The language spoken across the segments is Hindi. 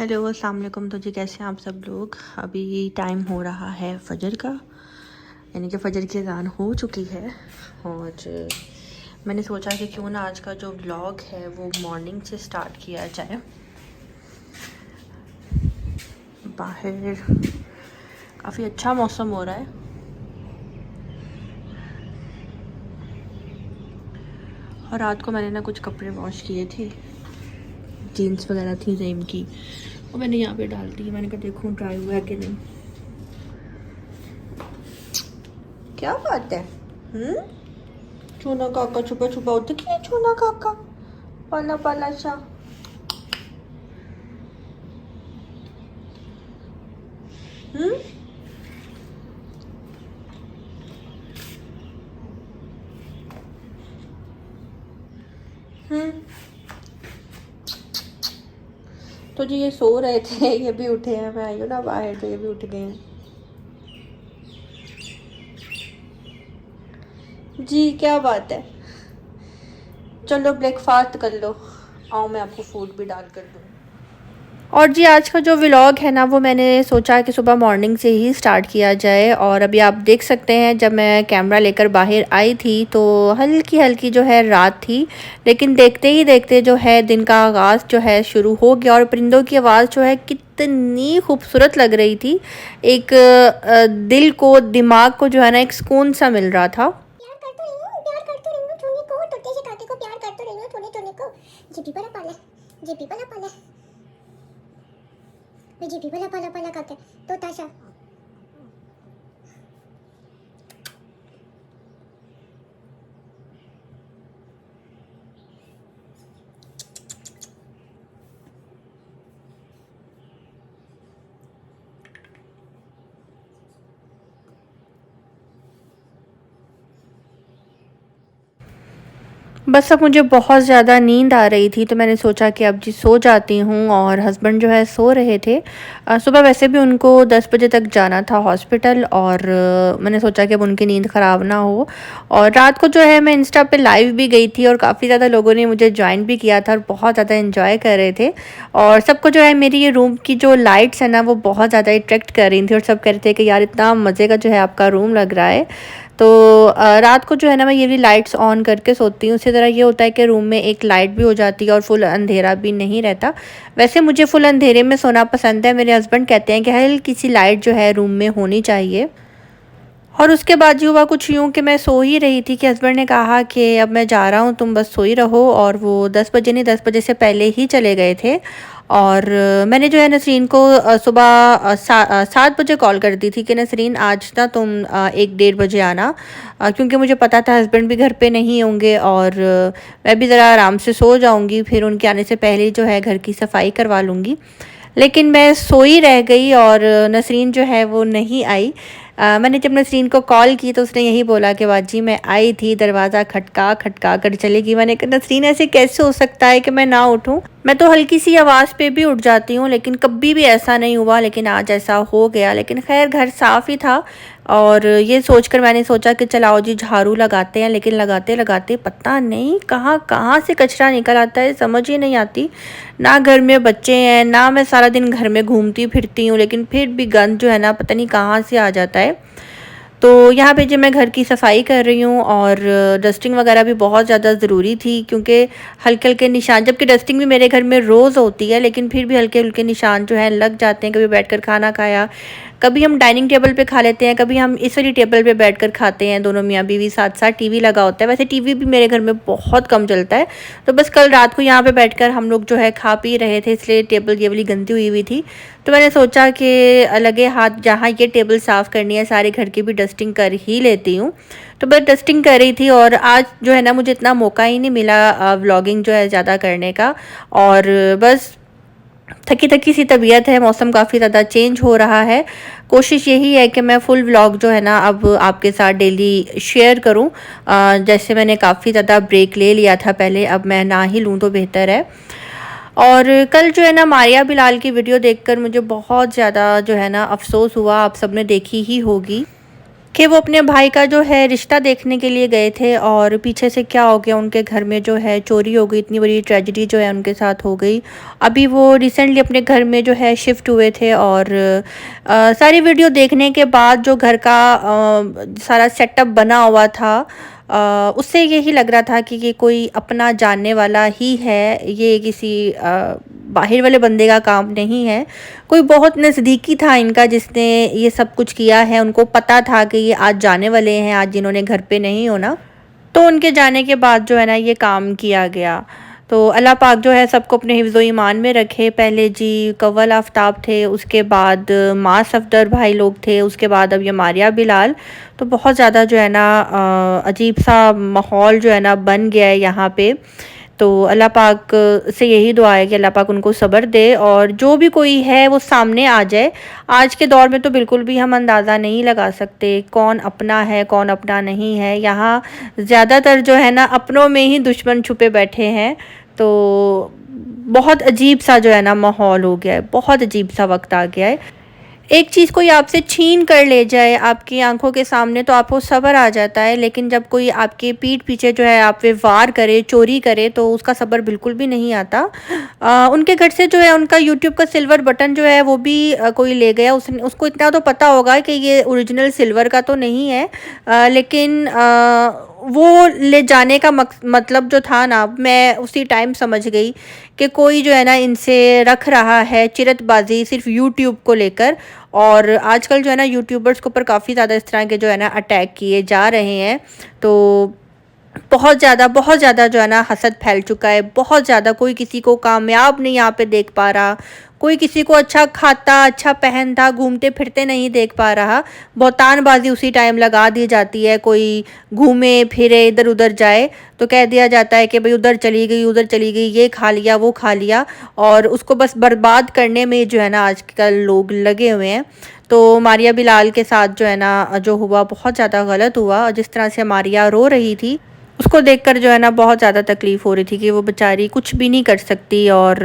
हेलो अस्सलाम वालेकुम। तो जी कैसे हैं आप सब लोग। अभी टाइम हो रहा है फ़जर का, यानी कि फ़जर की अज़ान हो चुकी है। और मैंने सोचा कि क्यों ना आज का जो व्लॉग है वो मॉर्निंग से स्टार्ट किया जाए। बाहर काफ़ी अच्छा मौसम हो रहा है और रात को मैंने ना कुछ कपड़े वॉश किए थे, जीन्स वगैरह थी ज़ेम की, और मैंने यहाँ पे डाल दी। मैंने कहा देखूँ ड्राई हुआ है कि नहीं। क्या बात है। चूना काका छुपा छुपा उठ के चूना काका पाला पाला सा। हम्म हम्म तो जी ये सो रहे थे, ये भी उठे हैं। मैं आई हूँ ना बाहर तो ये भी उठ गए हैं। जी क्या बात है। चलो ब्रेकफास्ट कर लो, आओ मैं आपको फूड भी डाल कर दूँ। और जी आज का जो व्लॉग है ना वो मैंने सोचा कि सुबह मॉर्निंग से ही स्टार्ट किया जाए। और अभी आप देख सकते हैं जब मैं कैमरा लेकर बाहर आई थी तो हल्की हल्की जो है रात थी, लेकिन देखते ही देखते जो है दिन का आगाज़ जो है शुरू हो गया। और परिंदों की आवाज़ जो है कितनी खूबसूरत लग रही थी। एक दिल को दिमाग को जो है ना एक सुकून सा मिल रहा था। प्यार कर तो रही हूँ टोनी को, टोटे से काके को प्यार कर तो रही हूँ टोनी को। जीपी वाला पाला, जीपी वाला पाला, मैं जीपी वाला पाला पाला काके तो ताशा। बस अब मुझे बहुत ज़्यादा नींद आ रही थी तो मैंने सोचा कि अब जी सो जाती हूँ। और हस्बैंड जो है सो रहे थे। सुबह वैसे भी उनको 10 बजे तक जाना था हॉस्पिटल, और मैंने सोचा कि अब उनकी नींद ख़राब ना हो। और रात को जो है मैं इंस्टा पे लाइव भी गई थी और काफ़ी ज़्यादा लोगों ने मुझे ज्वाइन भी किया था और बहुत ज़्यादा इन्जॉय कर रहे थे। और सबको जो है मेरी ये रूम की जो लाइट्स है ना वो बहुत ज़्यादा अट्रैक्ट कर रही थी और सब कह रहे थे कि यार इतना मज़े का जो है आपका रूम लग रहा है। तो रात को जो है ना मैं ये भी लाइट्स ऑन करके सोती हूँ। उसी तरह ये होता है कि रूम में एक लाइट भी हो जाती है और फुल अंधेरा भी नहीं रहता। वैसे मुझे फुल अंधेरे में सोना पसंद है। मेरे हस्बैंड कहते हैं कि हल्की सी लाइट जो है रूम में होनी चाहिए। और उसके बाद जी हुआ कुछ यूँ कि मैं सो ही रही थी कि हस्बैंड ने कहा कि अब मैं जा रहा हूँ, तुम बस सोई रहो। और वो 10 बजे नहीं 10 बजे से पहले ही चले गए थे। और मैंने जो है नसरीन को सुबह 7 बजे कॉल कर दी थी कि नसरीन आज ना तुम 1-1:30 बजे आना, क्योंकि मुझे पता था हस्बैंड भी घर पे नहीं होंगे और मैं भी ज़रा आराम से सो जाऊँगी, फिर उनके आने से पहले जो है घर की सफाई करवा लूँगी। लेकिन मैं सोई रह गई और नसरीन जो है वो नहीं आई। मैंने जब नसरीन को कॉल की तो उसने यही बोला कि बाजी मैं आई थी, दरवाज़ा खटका खटका कर चलेगी। मैंने कहा नसरीन ऐसे कैसे हो सकता है कि मैं ना उठूं। मैं तो हल्की सी आवाज़ पे भी उठ जाती हूँ, लेकिन कभी भी ऐसा नहीं हुआ, लेकिन आज ऐसा हो गया। लेकिन खैर घर साफ़ ही था और ये सोचकर मैंने सोचा कि चलाओ जी झाड़ू लगाते हैं। लेकिन लगाते लगाते पता नहीं कहाँ कहाँ से कचरा निकल आता है, समझ ही नहीं आती। ना घर में बच्चे हैं, ना मैं सारा दिन घर में घूमती फिरती हूँ, लेकिन फिर भी गंद जो है ना पता नहीं कहाँ से आ जाता है। तो यहाँ पे जब मैं घर की सफाई कर रही हूँ और डस्टिंग वगैरह भी बहुत ज़्यादा ज़रूरी थी, क्योंकि हल्के हल्के निशान, जबकि डस्टिंग भी मेरे घर में रोज़ होती है, लेकिन फिर भी हल्के हल्के निशान जो है लग जाते हैं। कभी बैठकर खाना खाया, कभी हम डाइनिंग टेबल पे खा लेते हैं, कभी हम इस वाली टेबल पे बैठकर खाते हैं, दोनों मियाँ बीवी साथ साथ। टीवी लगा होता है, वैसे टीवी भी मेरे घर में बहुत कम चलता है। तो बस कल रात को यहाँ पे बैठकर हम लोग जो है खा पी रहे थे, इसलिए टेबल ये वाली गंदी हुई हुई थी। तो मैंने सोचा कि लगे हाथ जहाँ ये टेबल साफ़ करनी है सारे घर की भी डस्टिंग कर ही लेती हूँ। तो बस डस्टिंग कर रही थी और आज जो है ना मुझे इतना मौका ही नहीं मिला व्लॉगिंग जो है ज़्यादा करने का। और बस थकी थकी सी तबीयत है, मौसम काफ़ी ज़्यादा चेंज हो रहा है। कोशिश यही है कि मैं फुल व्लॉग जो है ना अब आपके साथ डेली शेयर करूं। जैसे मैंने काफ़ी ज़्यादा ब्रेक ले लिया था पहले, अब मैं ना ही लूँ तो बेहतर है। और कल जो है ना मारिया बिलाल की वीडियो देखकर मुझे बहुत ज़्यादा जो है ना अफसोस हुआ, आप सबने देखी ही होगी। कि वो अपने भाई का जो है रिश्ता देखने के लिए गए थे और पीछे से क्या हो गया, उनके घर में जो है चोरी हो गई, इतनी बड़ी ट्रेजेडी जो है उनके साथ हो गई। अभी वो रिसेंटली अपने घर में जो है शिफ्ट हुए थे और सारी वीडियो देखने के बाद जो घर का सारा सेटअप बना हुआ था, उससे यही लग रहा था कि ये कोई अपना जानने वाला ही है, ये किसी बाहर वाले बंदे का काम नहीं है। कोई बहुत नज़दीकी था इनका जिसने ये सब कुछ किया है। उनको पता था कि ये आज जाने वाले हैं, आज जिन्होंने घर पे नहीं होना, तो उनके जाने के बाद जो है ना ये काम किया गया। तो अल्लाह पाक जो है सबको अपने हिफ्ज़ ईमान में रखे। पहले जी कव्वल आफ्ताब थे, उसके बाद माँ सफदर भाई लोग थे, उसके बाद अब ये मारिया बिलाल। तो बहुत ज़्यादा जो है ना अजीब सा माहौल जो है ना बन गया है यहाँ पे। तो अल्लाह पाक से यही दुआ है कि अल्लाह पाक उनको सब्र दे और जो भी कोई है वो सामने आ जाए। आज के दौर में तो बिल्कुल भी हम अंदाज़ा नहीं लगा सकते कौन अपना है कौन अपना नहीं है। यहाँ ज़्यादातर जो है ना अपनों में ही दुश्मन छुपे बैठे हैं। तो बहुत अजीब सा जो है ना माहौल हो गया है, बहुत अजीब सा वक्त आ गया है। एक चीज़ कोई आपसे छीन कर ले जाए आपकी आंखों के सामने तो आपको सब्र आ जाता है, लेकिन जब कोई आपके पीठ पीछे जो है आप पे वार करे, चोरी करे, तो उसका सब्र बिल्कुल भी नहीं आता। उनके घर से जो है उनका यूट्यूब का सिल्वर बटन जो है वो भी कोई ले गया। उसने उसको इतना तो पता होगा कि ये ओरिजिनल सिल्वर का तो नहीं है, लेकिन वो ले जाने का मतलब जो था ना, मैं उसी टाइम समझ गई कि कोई जो है ना इनसे रख रहा है चिरतबाजी सिर्फ यूट्यूब को लेकर। और आजकल जो है ना यूट्यूबर्स के ऊपर काफ़ी ज़्यादा इस तरह के जो है ना अटैक किए जा रहे हैं। तो बहुत ज़्यादा जो है ना हसद फैल चुका है, बहुत ज़्यादा। कोई किसी को कामयाब नहीं यहाँ पे देख पा रहा, कोई किसी को अच्छा खाता अच्छा पहनता घूमते फिरते नहीं देख पा रहा। बहुतानबाजी उसी टाइम लगा दी जाती है। कोई घूमे फिरे इधर उधर जाए तो कह दिया जाता है कि भाई उधर चली गई उधर चली गई, ये खा लिया वो खा लिया, और उसको बस बर्बाद करने में जो है ना आजकल लोग लगे हुए हैं। तो मारिया बिलाल के साथ जो है ना जो हुआ बहुत ज़्यादा गलत हुआ। जिस तरह से मारिया रो रही थी उसको देखकर जो है ना बहुत ज़्यादा तकलीफ़ हो रही थी कि वो बेचारी कुछ भी नहीं कर सकती। और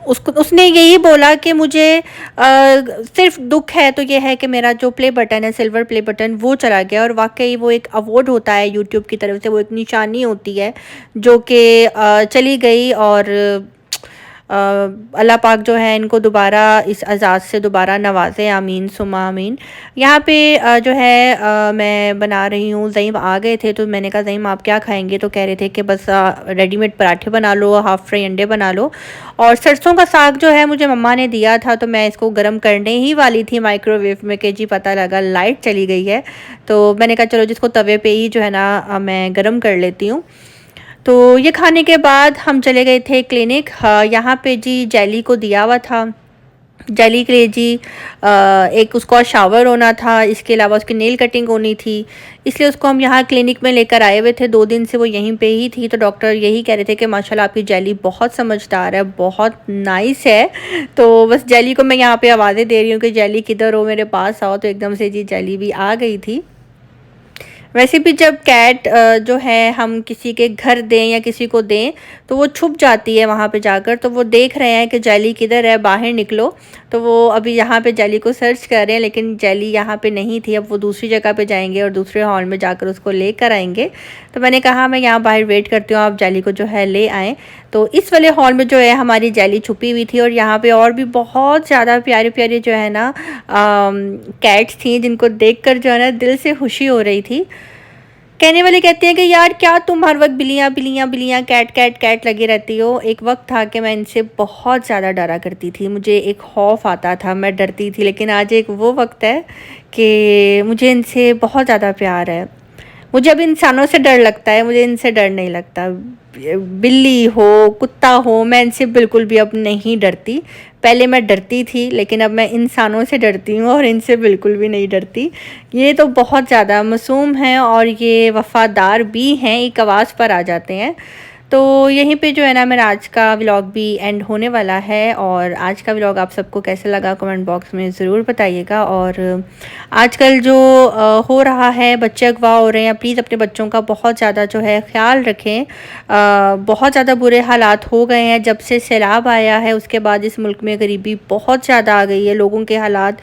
उसको उसने यही बोला कि मुझे सिर्फ दुख है तो ये है कि मेरा जो प्ले बटन है सिल्वर प्ले बटन वो चला गया। और वाकई वो एक अवार्ड होता है यूट्यूब की तरफ से, वो एक निशानी होती है जो कि चली गई। और अल्लाह पाक जो है इनको दोबारा इस अज़ाज़ से दोबारा नवाज़े, आमीन सुमा आमीन। यहाँ पे जो है मैं बना रही हूँ, ज़ईम आ गए थे तो मैंने कहा ज़ईम आप क्या खाएंगे, तो कह रहे थे कि बस रेडीमेड पराठे बना लो, हाफ़ फ्राई अंडे बना लो। और सरसों का साग जो है मुझे मम्मा ने दिया था तो मैं इसको गर्म करने ही वाली थी माइक्रोवेव में कि जी पता लगा लाइट चली गई है। तो मैंने कहा चलो जिसको तवे पे ही जो है ना मैं गर्म कर लेती हूँ। तो ये खाने के बाद हम चले गए थे क्लिनिक। यहाँ पे जी जेली को दिया हुआ था, जेली के लिए जी एक उसको शावर होना था, इसके अलावा उसकी नेल कटिंग होनी थी, इसलिए उसको हम यहाँ क्लिनिक में लेकर आए हुए थे। 2 दिन से वो यहीं पे ही थी। तो डॉक्टर यही कह रहे थे कि माशाल्लाह आपकी जेली बहुत समझदार है, बहुत नाइस है। तो बस जेली को मैं यहाँ पे आवाज़ें दे रही हूँ कि जेली किधर हो, मेरे पास आओ। तो एकदम से जी जेली भी आ गई थी। वैसे भी जब कैट जो है हम किसी के घर दें या किसी को दें तो वो छुप जाती है वहाँ पे जाकर। तो वो देख रहे हैं कि जेली किधर है, बाहर निकलो। तो वो अभी यहाँ पे जेली को सर्च कर रहे हैं, लेकिन जेली यहाँ पे नहीं थी। अब वो दूसरी जगह पे जाएंगे और दूसरे हॉल में जाकर उसको लेकर आएंगे। तो मैंने कहा मैं यहाँ बाहर वेट करती हूँ, आप जेली को जो है ले आएँ। तो इस वाले हॉल में जो है हमारी जेली छुपी हुई थी। और यहाँ पे और भी बहुत ज़्यादा प्यारे प्यारे जो है ना कैट्स थी जिनको देखकर जो है ना दिल से खुशी हो रही थी। कहने वाले कहते हैं कि यार क्या तुम हर वक्त बिल्लियाँ बिल्लियाँ बिल्लियाँ कैट कैट कैट लगी रहती हो। एक वक्त था कि मैं इनसे बहुत ज़्यादा डरा करती थी, मुझे एक खौफ आता था, मैं डरती थी। लेकिन आज एक वो वक्त है कि मुझे इनसे बहुत ज़्यादा प्यार है। मुझे अब इंसानों से डर लगता है, मुझे इनसे डर नहीं लगता। बिल्ली हो कुत्ता हो मैं इनसे बिल्कुल भी अब नहीं डरती। पहले मैं डरती थी लेकिन अब मैं इंसानों से डरती हूँ और इनसे बिल्कुल भी नहीं डरती। ये तो बहुत ज़्यादा मासूम हैं और ये वफ़ादार भी हैं, एक आवाज़ पर आ जाते हैं। तो यहीं पे जो है ना मेरा आज का व्लॉग भी एंड होने वाला है। और आज का व्लॉग आप सबको कैसे लगा कमेंट बॉक्स में ज़रूर बताइएगा। और आजकल जो हो रहा है, बच्चे अगवा हो रहे हैं, प्लीज़ अपने बच्चों का बहुत ज़्यादा जो है ख्याल रखें। बहुत ज़्यादा बुरे हालात हो गए हैं जब से सैलाब आया है, उसके बाद इस मुल्क में गरीबी बहुत ज़्यादा आ गई है। लोगों के हालात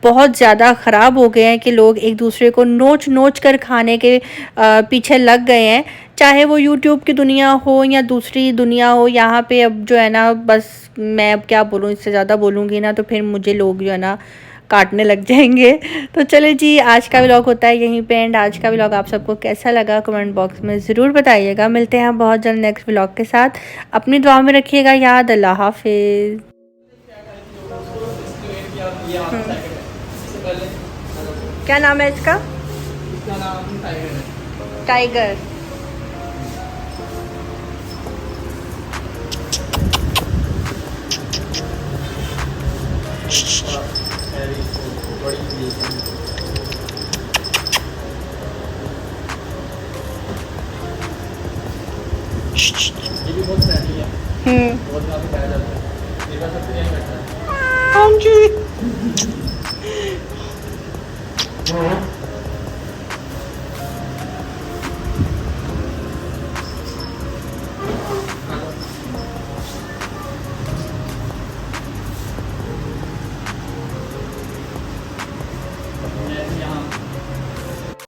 बहुत ज़्यादा ख़राब हो गए हैं कि लोग एक दूसरे को नोच नोच कर खाने के पीछे लग गए हैं। चाहे वो यूट्यूब की दुनिया हो या दूसरी दुनिया हो, यहाँ पे अब जो है ना, बस मैं अब क्या बोलूँ, इससे ज़्यादा बोलूँगी ना तो फिर मुझे लोग जो है ना काटने लग जाएंगे। तो चले जी, आज का व्लॉग होता है यहीं पे एंड। आज का व्लॉग आप सबको कैसा लगा कमेंट बॉक्स में ज़रूर बताइएगा। मिलते हैं बहुत जल्द नेक्स्ट व्लॉग के साथ। अपनी दुआ में रखिएगा याद। अल्लाह हाफिज़। क्या नाम है इसका? टाइगर। ये भी बहुत फ्रेंडली है, बहुत दिनों से खाया जाता है। मेरे पास सबसे यही बैठा है। हाँ जी। मैं यहाँ